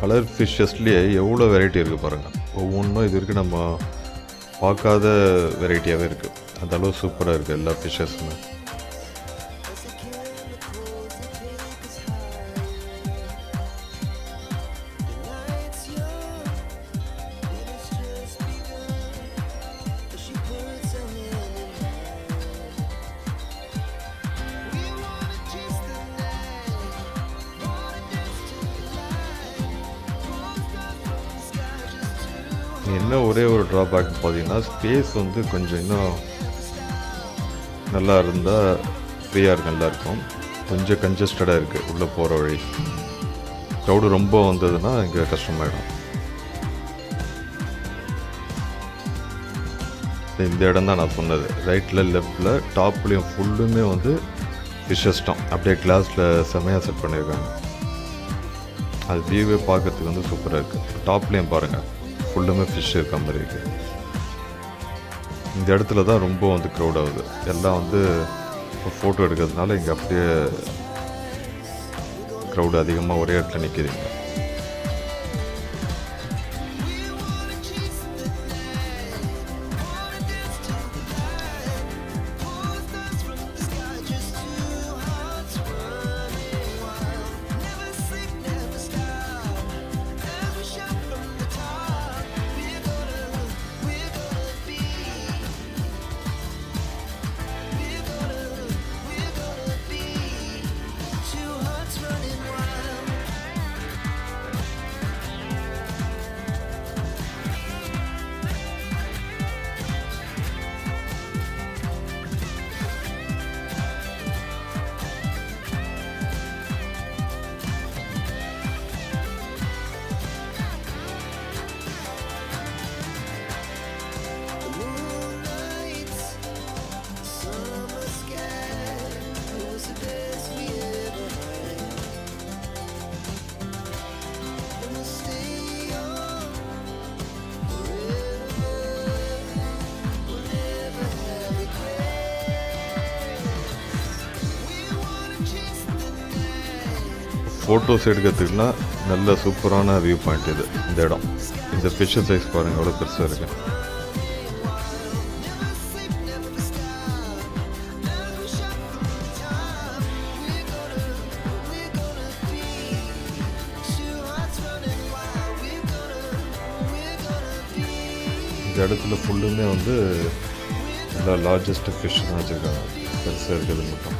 Colour ஃபிஷ்ஷஸ்லேயே எவ்வளோ variety இருக்குது பாருங்கள். ஒவ்வொன்றும் இது வரைக்கும் நம்ம பார்க்காத வெரைட்டியாகவே இருக்குது. அந்தளவு சூப்பராக இருக்குது எல்லா ஃபிஷ்ஷஸுமே. என்ன ஒரே ஒரு ட்ராபேக் பார்த்தீங்கன்னா, ஸ்பேஸ் வந்து கொஞ்சம் இன்னும் நல்லா இருந்தால் ஃப்ரீயாக இருக்கு, நல்லாயிருக்கும். கொஞ்சம் கன்ஜஸ்டடாக இருக்குது உள்ளே போகிற வழி. க்ரௌடு ரொம்ப வந்ததுன்னா இங்கே கஷ்டமாயிடும். இந்த இடம் தான் நான் சொன்னது. ரைட்டில் லெஃப்டில் டாப்லேயும் ஃபுல்லுமே வந்து ஃபிஷ்ஷஸ் தான். அப்படியே கிளாஸில் செமையாக செட் பண்ணியிருக்காங்க. அது வியூவே பார்க்கறதுக்கு வந்து சூப்பராக இருக்குது. டாப்லேயும் பாருங்கள், ஃபுல்லுமே ஃபிஷ் இருக்க மாதிரி இருக்குது. இந்த இடத்துல தான் ரொம்ப வந்து க்ரௌட் ஆகுது. எல்லாம் வந்து ஃபோட்டோ எடுக்கிறதுனால இங்கே அப்படியே க்ரௌடு அதிகமாக ஒரே இடத்துல நிற்கிறீங்க. ஃபோட்டோஸ் எடுக்கிறதுக்குனா நல்ல சூப்பரான வியூ பாயிண்ட் இது. இந்த இடம், இந்த ஃபிஷ்ஷு சைஸ் பாருங்கள் எவ்வளோ பெருசாக இருக்குது. இந்த இடத்துல ஃபுல்லுமே வந்து நல்லா லார்ஜஸ்ட் ஃபிஷ் தான் வச்சுருக்காங்க, பெருசாக இருக்கிறது மட்டும்.